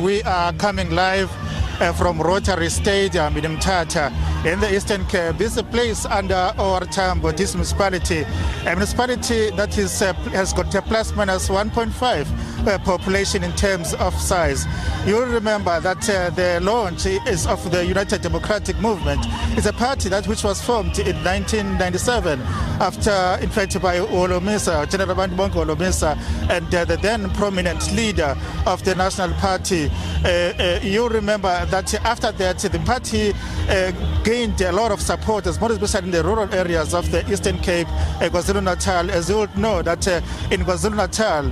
We are coming live from Rotary Stadium in Mthatha in the Eastern Cape. This is a place under our Tambo, this municipality, a municipality that has got a plus minus 1.5 population in terms of size. You'll remember that the launch is of the United Democratic Movement. It's a party which was formed in 1997 after, in fact, by Olomisa, General Bandibongo Olomisa, and the then prominent leader of the National Party. You remember that after that, the party gained a lot of supporters, more especially in the rural areas of the Eastern Cape, KwaZulu-Natal. As you all know, that in KwaZulu-Natal,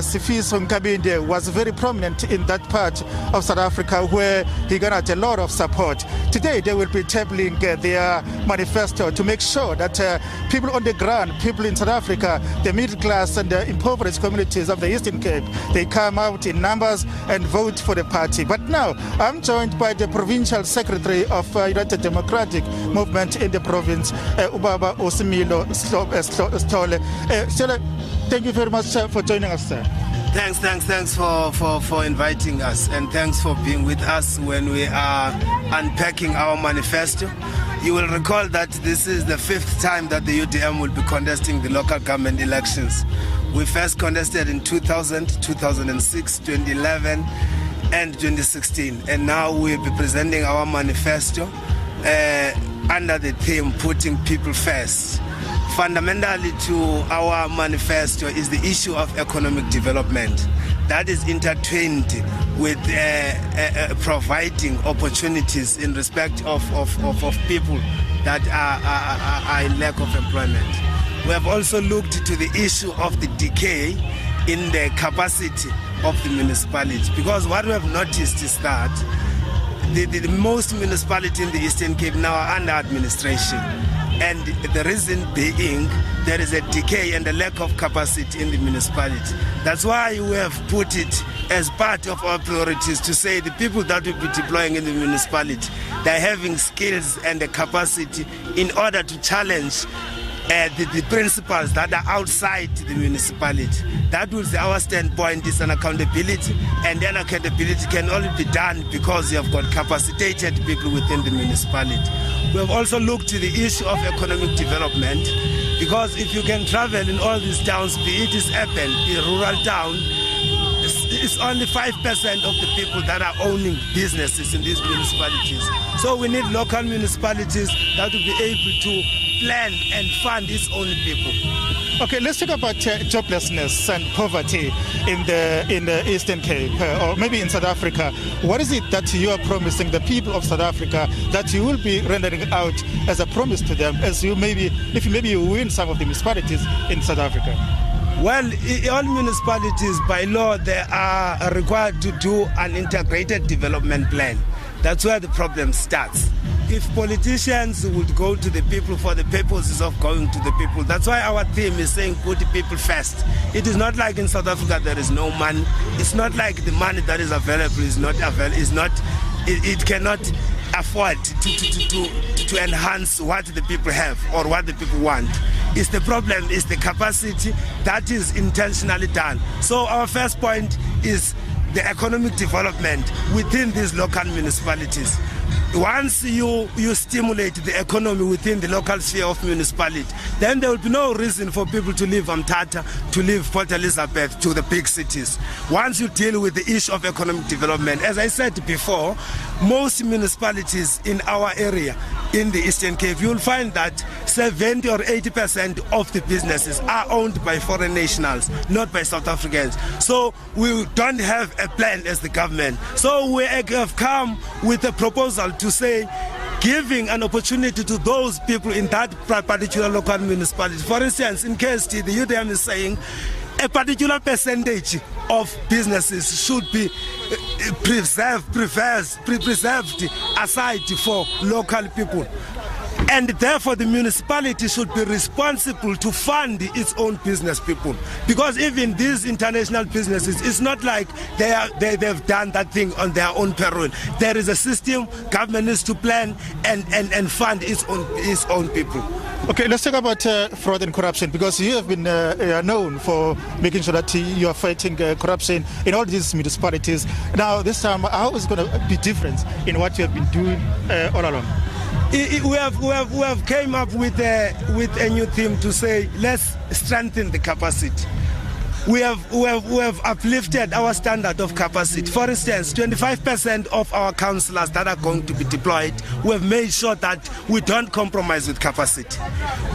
Sifiso Nkabinde was very prominent in that part of South Africa where he garnered a lot of support. Today, they will be tabling their manifesto to make sure that people on the ground, people in South Africa, the middle class and the impoverished communities of the Eastern Cape, they come out in numbers and vote for the party. But now, I'm joined by the Provincial Secretary of United Democratic Movement in the province, Ubaba Osimilo Stole. Thank you very much for joining us, sir. Thanks for inviting us, and thanks for being with us when we are unpacking our manifesto. You will recall that this is the 5th time that the UDM will be contesting the local government elections. We first contested in 2000, 2006, 2011 and 2016, and now we'll be presenting our manifesto under the theme Putting People First. Fundamentally to our manifesto is the issue of economic development that is intertwined with providing opportunities in respect of people that are in lack of employment. We have also looked to the issue of the decay in the capacity of the municipality, because what we have noticed is that the most municipalities in the Eastern Cape now are under administration. And the reason being, there is a decay and a lack of capacity in the municipality. That's why we have put it as part of our priorities to say the people that will be deploying in the municipality, they're having skills and the capacity in order to challenge the principles that are outside the municipality. That was our standpoint, is an accountability, and then accountability can only be done because you have got capacitated people within the municipality. We have also looked to the issue of economic development, because if you can travel in all these towns, be it is urban, a rural town, it's only 5% of the people that are owning businesses in these municipalities. So we need local municipalities that will be able to plan and fund its own people. Okay, let's talk about joblessness and poverty in the Eastern Cape, or maybe in South Africa. What is it that you are promising the people of South Africa that you will be rendering out as a promise to them, as you if you win some of the municipalities in South Africa? Well, all municipalities by law, they are required to do an integrated development plan. That's where the problem starts. If politicians would go to the people for the purposes of going to the people, that's why our theme is saying put the people first. It is not like in South Africa there is no money. It's not like the money that is available is not available. It cannot afford to enhance what the people have or what the people want. It's the problem is the capacity that is intentionally done. So our first point is the economic development within these local municipalities. Once you stimulate the economy within the local sphere of municipality, then there will be no reason for people to leave Mthatha, to leave Port Elizabeth, to the big cities. Once you deal with the issue of economic development, as I said before, most municipalities in our area, in the Eastern Cape, you'll find that 70 or 80% of the businesses are owned by foreign nationals, not by South Africans. So we don't have a plan as the government. So we have come with a proposal to say, giving an opportunity to those people in that particular local municipality. For instance, in KST, the UDM is saying a particular percentage of businesses should be preserved aside for local people. And therefore the municipality should be responsible to fund its own business people, because even these international businesses, it's not like they've done that thing on their own payroll. There is a system, government needs to plan and fund its own people. Okay, let's talk about fraud and corruption, because you have been known for making sure that you are fighting corruption in all these municipalities. Now, this time, how is it going to be different in what you have been doing all along? We have came up with a new theme to say, let's strengthen the capacity. We have uplifted our standard of capacity. For instance, 25% of our councillors that are going to be deployed, we have made sure that we don't compromise with capacity.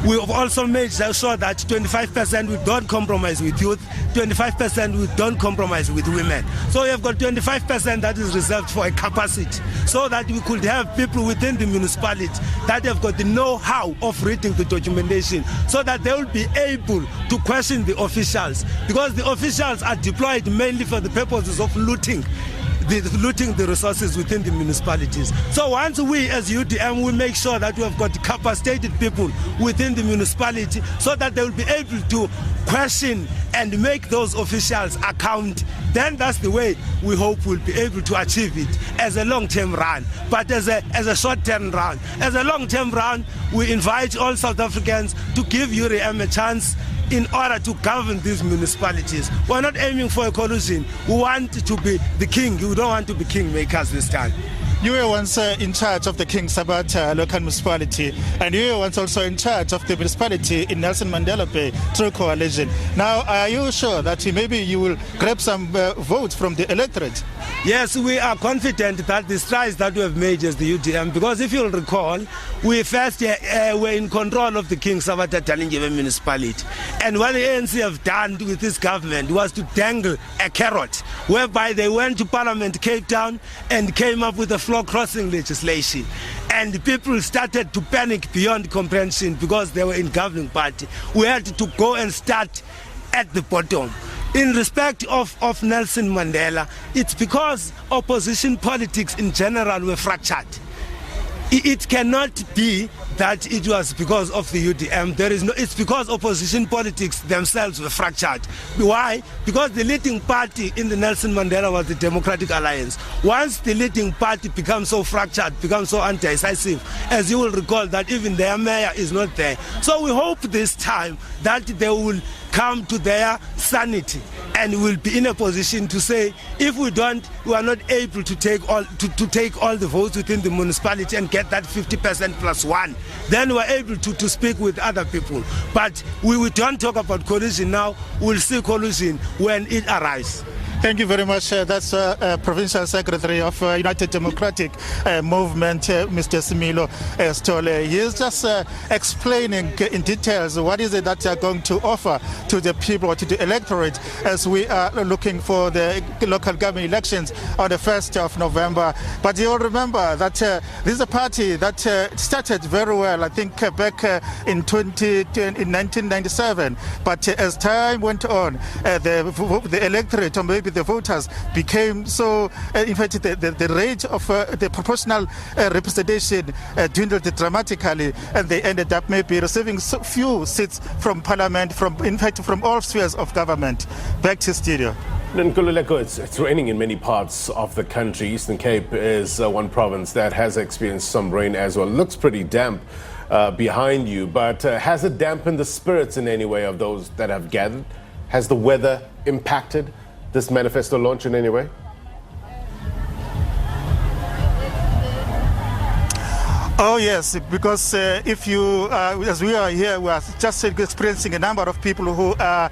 We have also made sure that 25% we don't compromise with youth, 25% we don't compromise with women. So we have got 25% that is reserved for a capacity, so that we could have people within the municipality that have got the know-how of reading the documentation, so that they will be able to question the officials, because the officials are deployed mainly for the purposes of looting the resources within the municipalities. So once we as UDM, we make sure that we have got capacitated people within the municipality, so that they will be able to question and make those officials account, then that's the way we hope we'll be able to achieve it as a long-term run. But as a short-term run, as a long-term run, we invite all South Africans to give UDM a chance in order to govern these municipalities. We're not aiming for a collusion. We want to be the king. We don't want to be kingmakers this time. You were once in charge of the King Sabata local municipality, and you were once also in charge of the municipality in Nelson Mandela Bay through Collusion. Now, are you sure that maybe you will grab some votes from the electorate? Yes, we are confident that the strides that we have made as the UDM, because if you'll recall, we first were in control of the King Sabata Talingebe municipality. And what the ANC have done with this government was to dangle a carrot, whereby they went to Parliament Cape Town and came up with a floor crossing legislation. And people started to panic beyond comprehension because they were in governing party. We had to go and start at the bottom. In respect of Nelson Mandela, it's because opposition politics in general were fractured. It cannot be that it was because of the UDM. It's because opposition politics themselves were fractured. Why? Because the leading party in the Nelson Mandela was the Democratic Alliance. Once the leading party becomes so fractured, becomes so anti-decisive, as you will recall that even their mayor is not there. So we hope this time that they will come to their sanity and will be in a position to say, if we are not able to take all the votes within the municipality and get that 50% plus one, then we're able to speak with other people. But we don't talk about collusion now. We'll see collusion when it arrives. Thank you very much. That's Provincial Secretary of United Democratic Movement, Mr. Similo Stole. He is just explaining in details what is it that they are going to offer to the people or to the electorate as we are looking for the local government elections on the 1st of November. But you'll remember that this is a party that started very well, I think, back in 1997. But as time went on, the electorate, or maybe the voters, became so, in fact, the rate of the proportional representation dwindled dramatically, and they ended up maybe receiving so few seats from parliament, in fact, from all spheres of government. Back to studio. Nkululeko, it's raining in many parts of the country. Eastern Cape is one province that has experienced some rain as well. Looks pretty damp behind you, but has it dampened the spirits in any way of those that have gathered? Has the weather impacted this manifesto launch in any way? Oh yes, because if you, as we are here, we are just experiencing a number of people who are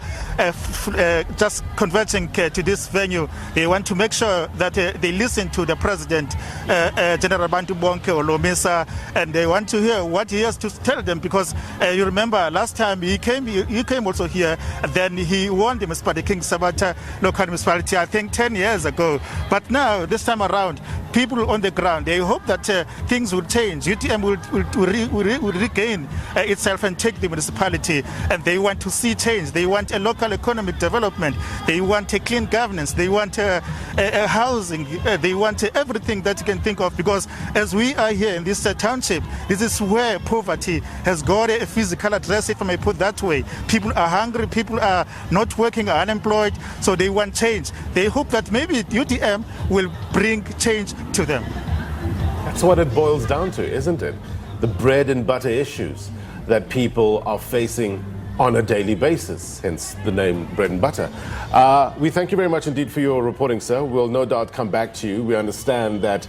just converging to this venue. They want to make sure that they listen to the President, General Bantu Bonke Olomisa, and they want to hear what he has to tell them, because you remember last time he came also here, and then he won the municipality, King Sabata local municipality, I think 10 years ago. But now, this time around, people on the ground, they hope that things will change. UDM will regain itself and take the municipality, and they want to see change. They want a local economic development. They want a clean governance. They want a housing. They want everything that you can think of, because as we are here in this township, this is where poverty has got a physical address, if I may put that way. People are hungry. People are not working, are unemployed, so they want change. They hope that maybe UDM will bring change to them. That's what it boils down to, isn't it? The bread and butter issues. that people are facing on a daily basis, hence the name Bread and Butter. We thank you very much indeed for your reporting, sir. We'll no doubt come back to you. We understand that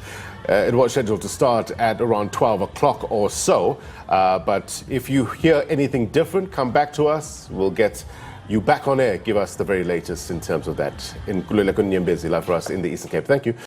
it was scheduled to start at around 12 o'clock or so, but if you hear anything different, come back to us. We'll get you back on air. Give us the very latest in terms of that. Nkululeko Nyembezi, live for us in the Eastern Cape. Thank you.